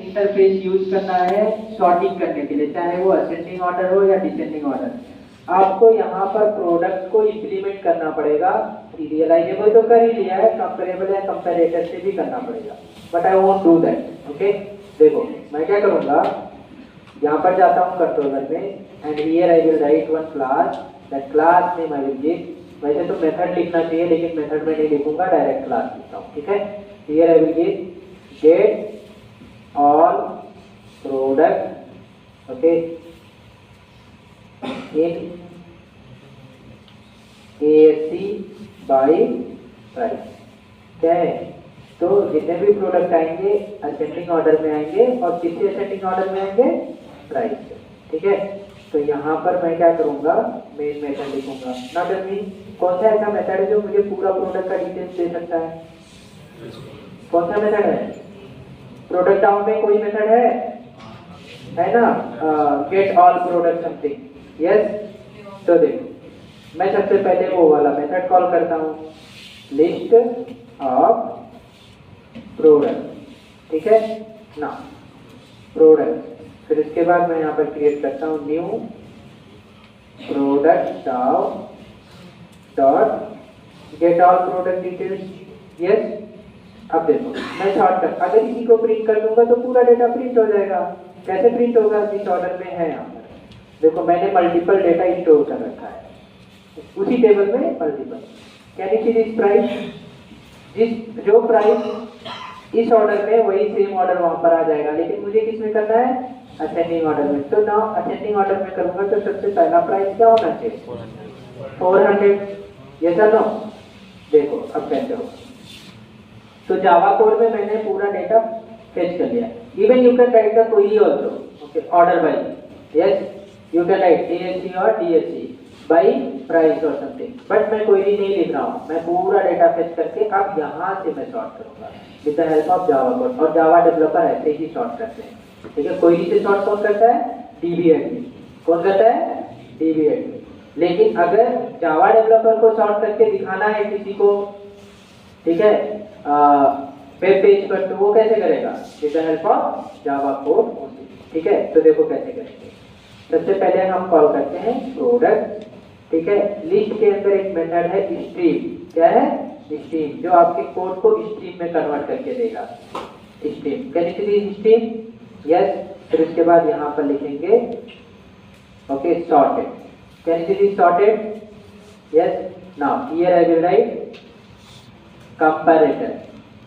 Interface use करना है sorting करने के लिए, चाहे वो असेंडिंग ऑर्डर हो या डिसेंडिंग ऑर्डर। आपको यहाँ पर प्रोडक्ट को इंप्लीमेंट करना पड़ेगा। सीरियलाइजेबल तो कर ही लिया है, कंपेरेबल या कंपेरेटर से भी करना पड़ेगा, but I won't do that. Okay, देखो मैं क्या करूँगा, यहाँ पर जाता हूँ कंट्रोलर में and here I will right one class, that class name I will give. वैसे तो मेथड लिखना चाहिए लेकिन मेथड में नहीं लिखूंगा, डायरेक्ट क्लास लिखता हूँ। ठीक है, here I will give get all product okay in ASC by price. क्या है, तो जितने भी प्रोडक्ट आएंगे असेंडिंग ऑर्डर में आएंगे और किसी असेंडिंग ऑर्डर में आएंगे प्राइस। ठीक है, तो यहाँ पर मैं क्या करूँगा, मेन मेथड लिखूंगा। नॉट ओनली, कौन सा ऐसा मेथड है जो मुझे पूरा प्रोडक्ट का डिटेल्स दे सकता है? कौन सा मेथड है? प्रोडक्ट डाउन में कोई मेथड है ना, get all product something. Yes, तो देखो मैं सबसे पहले वो वाला मेथड कॉल करता हूँ, लिस्ट ऑफ प्रोडक्ट। ठीक है ना, प्रोडक्ट। फिर इसके बाद मैं यहाँ पर क्रिएट करता हूँ new product dot get all product details. Yes, अब देखो मैं शॉर्टकट अगर इसी को प्रिंट कर दूंगा तो पूरा डेटा प्रिंट हो जाएगा। कैसे प्रिंट होगा, जिस ऑर्डर में है यहाँ पर देखो मैंने मल्टीपल डेटा स्टोर कर रखा है उसी टेबल में multiple. Can you see this price, जिस जो प्राइस इस ऑर्डर में वही सेम ऑर्डर वहां पर आ जाएगा, लेकिन मुझे किस में करना है, असेंडिंग ऑर्डर में। तो नाउ असेंडिंग ऑर्डर में करूंगा तो सबसे पहला प्राइस क्या होना चाहिए, 400। ये चलो देखो अब कैसे होगा। तो जावा कोड में मैंने पूरा डेटा फेच कर लिया। Even you can write the query also, okay, order by. Yes, you can write ASC और DSC बाई प्राइस और समथिंग, बट मैं क्वेरी नहीं लिख रहा हूँ, मैं पूरा डेटा फेच करके अब यहाँ से मैं सॉर्ट करूंगा with the help of Java code. और जावा डेवलपर ऐसे ही सॉर्ट करते हैं। ठीक है, क्वेरी से सॉर्ट कौन करता है, DBAdmin। कौन करता है, DBAdmin। लेकिन अगर जावा डेवलपर को सॉर्ट करके दिखाना है किसी को, ठीक है, वेब पेज पर, तो वो कैसे करेगा, with the help of Java code. ठीक है, तो देखो कैसे करेंगे। सबसे पहले हम कॉल करते हैं प्रोडक्ट। ठीक है, लिस्ट के अंदर एक मेथड है स्ट्रीम। क्या है, स्ट्रीम, जो आपके कोड को स्ट्रीम में कन्वर्ट करके देगा। Stream, can you see stream? Yes, फिर उसके बाद यहाँ पर लिखेंगे okay sorted. Can you see sorted? Yes, now here I will write comparator.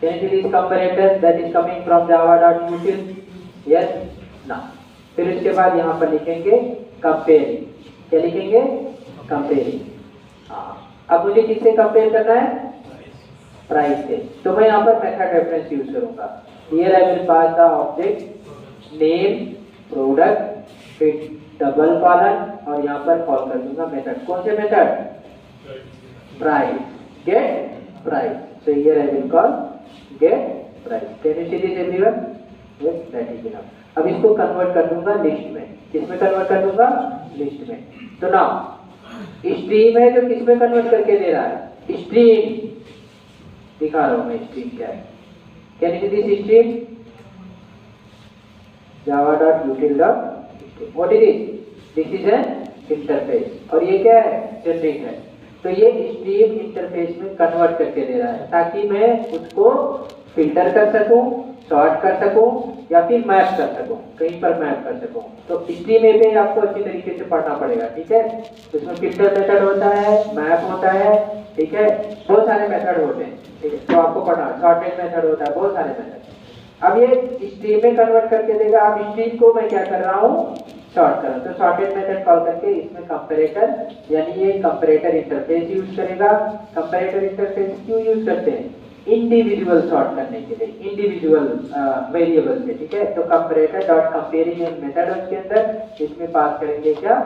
Can you see comparator, that is coming from java.util। Yes, now फिर इसके बाद यहाँ पर लिखेंगे कंपेयरिंग। क्या लिखेंगे, कंपेयरिंग। हाँ, अब मुझे किससे कंपेयर करना है, प्राइस से। तो मैं यहाँ पर मेथड रेफरेंस यूज करूंगा। Here I will pass the object name product, फिर डबल कॉलन और यहाँ पर कॉल कर दूंगा मेथड। कौन से method, price, get price. So here I will call get price. Can you see this everyone? Yes, that is enough. अब इसको कन्वर्ट कर दूंगा लिस्ट में। किसमें कन्वर्ट कर दूंगा, लिस्ट में। तो नाउ स्ट्रीम है जो किसमें कन्वर्ट करके दे रहा है, स्ट्रीम। दिखा रहा हूं मैं स्ट्रीम क्या है। Can you see this stream, java.util.stream। What is it, this is an interface और ये क्या है, जनरेट है। तो ये स्ट्रीम इंटरफेस में कन्वर्ट करके दे रहा है ताकि मैं उसको फिल्टर कर सकूं, सॉर्ट कर सकूं या फिर मैप कर सकूं, कहीं पर मैप कर सकूं। तो स्ट्रीम पे आपको अच्छी तरीके से पढ़ना पड़ेगा। ठीक है, तो इसमें फिल्टर मेथड होता है, मैप होता है, ठीक है, बहुत सारे मेथड होते हैं। ठीक है, तो आपको पढ़ना, सॉर्टेड मेथड होता है, बहुत सारे मेथड। अब ये स्ट्रीम में कन्वर्ट करके देगा। अब स्ट्रीम को मैं क्या कर रहा हूँ, सॉर्ट कर रहा हूँ। तो सॉर्टेड मेथड कॉल करके इसमें कंपैरेटर, यानी ये कंपैरेटर इंटरफेस यूज करेगा। कंपैरेटर इंटरफेस क्यों यूज करते हैं, इंडिविजुअल सॉर्ट करने के लिए, इंडिविजुअल वेरिएबल से। ठीक है, तो कंपैरेटर डॉट कंपेयरिंग मेथड उसके अंदर इसमें पास करेंगे क्या,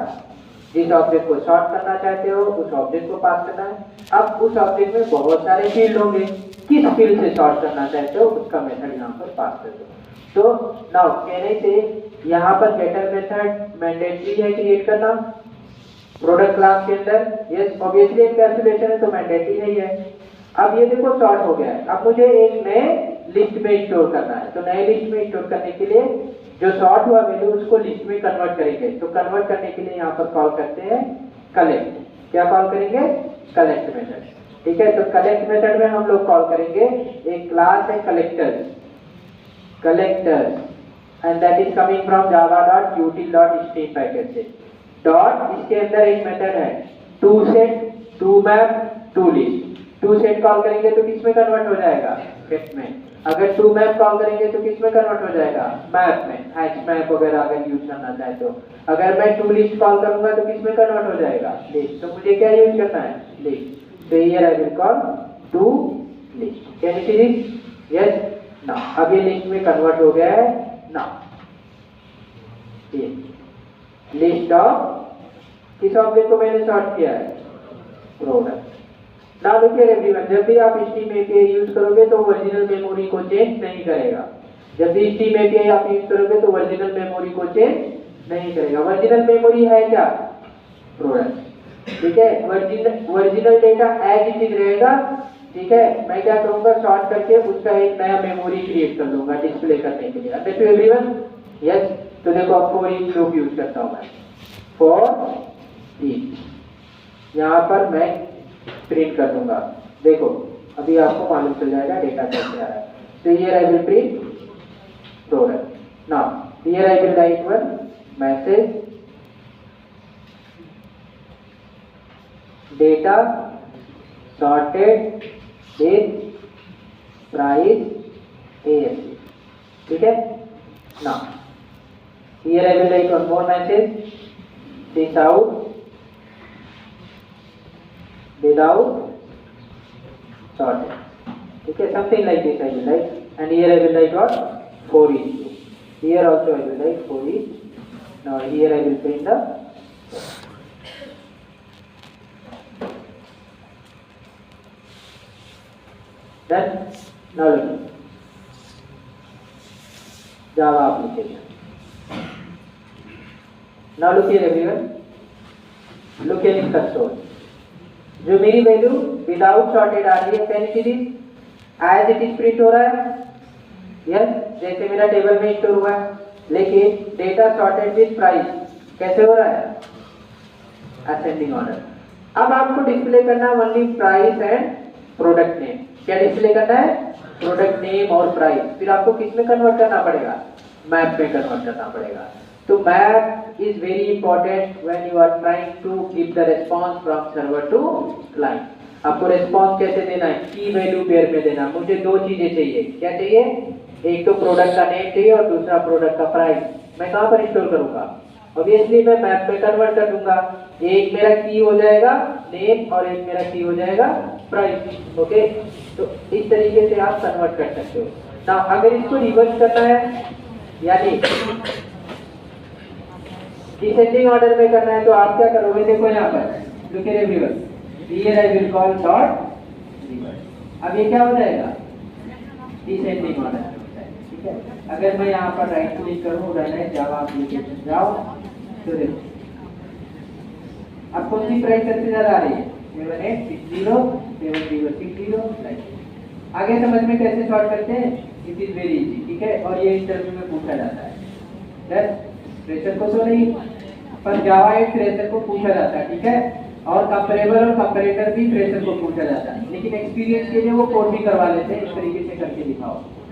जिस ऑब्जेक्ट को सॉर्ट करना चाहते हो उस ऑब्जेक्ट को पास करना है। अब उस ऑब्जेक्ट में बहुत सारे फील्ड होंगे, किस फील्ड से सॉर्ट करना चाहते हो उसका मेथड यहाँ पर पास कर दो। तो नाउ कहने से यहाँ पर गेटर मेथड मैंडेटरी है क्रिएट करना प्रोडक्ट क्लास के अंदर। यस, ऑब्वियसली एनकैप्सुलेशन है तो मैंडेटरी है ही है। अब ये देखो सॉर्ट हो गया है। अब मुझे एक नए लिस्ट में स्टोर करना है, तो नए लिस्ट में स्टोर करने के लिए जो सॉर्ट हुआ वैल्यू उसको लिस्ट में कन्वर्ट करेंगे। तो कन्वर्ट करने के लिए यहाँ पर कॉल करते हैं कलेक्ट। क्या कॉल करेंगे? Collect method. ठीक है, तो कलेक्ट मेथड में हम लोग कॉल करेंगे एक क्लास है collectors and that is coming from java.util.stream package से। डॉट इसके अंदर एक मेथड है toSet, toMap, toList। toSet call करेंगे तो किस में कन्वर्ट हो जाएगा? सेट में। अगर toMap कॉल करेंगे तो किस में कन्वर्ट हो जाएगा? मैप में। HMap वगैरह अगर यूज करना चाहे तो। अगर मैं toList कॉल करूंगा तो किस में कन्वर्ट हो जाएगा? लिस्ट। तो मुझे क्या यूज करना है? लिस्ट। तो here I will call toList। Can you see this? Yes? Now अब ये लिस्ट में कन्वर्ट हो गया है। Now ये लिस्ट ऑफ किस ऑब्जेक्ट को मैंने सॉर्ट किया है? Product. Now look here everyone, जब भी आप स्ट्रीम एपीआई यूज करोगे तो ओरिजिनल मेमोरी को चेंज नहीं करेगा। जब भी स्ट्रीम एपीआई आप यूज करोगे तो ओरिजिनल मेमोरी को चेंज नहीं करेगा। ओरिजिनल मेमोरी है क्या? प्रोडक्ट। ठीक है, original data as it is रहेगा। ठीक है, मैं क्या करूंगा? सॉर्ट करके उसका एक नया मेमोरी क्रिएट कर लूंगा डिस्प्ले करने के लिए। Understood everyone? यस। तो देखो अब फॉर ईच लूप यूज करता हूं मैं। फॉर ईच यहाँ पर मैं प्रिंट कर दूंगा। देखो अभी आपको मालूम चल जाएगा डेटा कैसे आ रहा है। तो here I will print product. Now here I will right one message data sorted with price ASC। ठीक है, now here I will write one more message, this out without sorted. ठीक है, something like this I will write, and here I will write what? For each. Here also I will write for each. Now here I will print the then. Now look, Java application. Now look here everyone, look here in console, जो मेरी value without sorted आ रही है, can you see this? As it is print हो रहा है। Yes, जैसे मेरा टेबल में स्टोर हुआ है, लेकिन डेटा सॉर्टेड विद प्राइस कैसे हो रहा है? Ascending order. अब आपको डिस्प्ले करना है only price and product name. क्या डिस्प्ले करना है? प्रोडक्ट नेम और प्राइस। फिर आपको किस में कन्वर्ट करना पड़ेगा? मैप में कन्वर्ट करना पड़ेगा। तो map is very important when you are trying to give the response from server to client। आपको response कैसे देना है? की वैल्यू पेयर में देना। मुझे दो चीजें चाहिए। क्या चाहिए? एक तो प्रोडक्ट का नेम चाहिए और दूसरा प्रोडक्ट का प्राइस। मैं कहाँ पर स्टोर करूंगा? ऑब्वियसली मैं मैप में कन्वर्ट कर दूंगा। एक मेरा की हो जाएगा नेम और एक मेरा की हो जाएगा प्राइस। ओके, तो इस तरीके से आप कन्वर्ट कर सकते हो ना। अगर इसको रिवर्स करना है यानी डिसेंडिंग ऑर्डर में करना है तो आप क्या करोगे? देखो यहाँ पर look here everyone, here I will call dot reverse. अब ये क्या हो जाएगा? Descending order. ठीक है, अगर मैं यहाँ पर राइट क्लिक करूँ, रन एज जावा एप्लीकेशन जाओ, तो देखो अब कौन सी प्राइस सबसे ज्यादा आ रही है? 7860 7060। आगे समझ में कैसे सॉर्ट करते हैं? It is very easy. ठीक है, और ये इंटरव्यू में पूछा जाता है। फ्रेशर को तो नहीं, पर जावा एक फ्रेशर को पूछा जाता है। ठीक है, और कंपैरेबल और कंपैरेटर भी फ्रेशर को पूछा जाता है, लेकिन एक्सपीरियंस के लिए वो कोड भी करवा लेते हैं। इस तरीके से करके दिखाओ।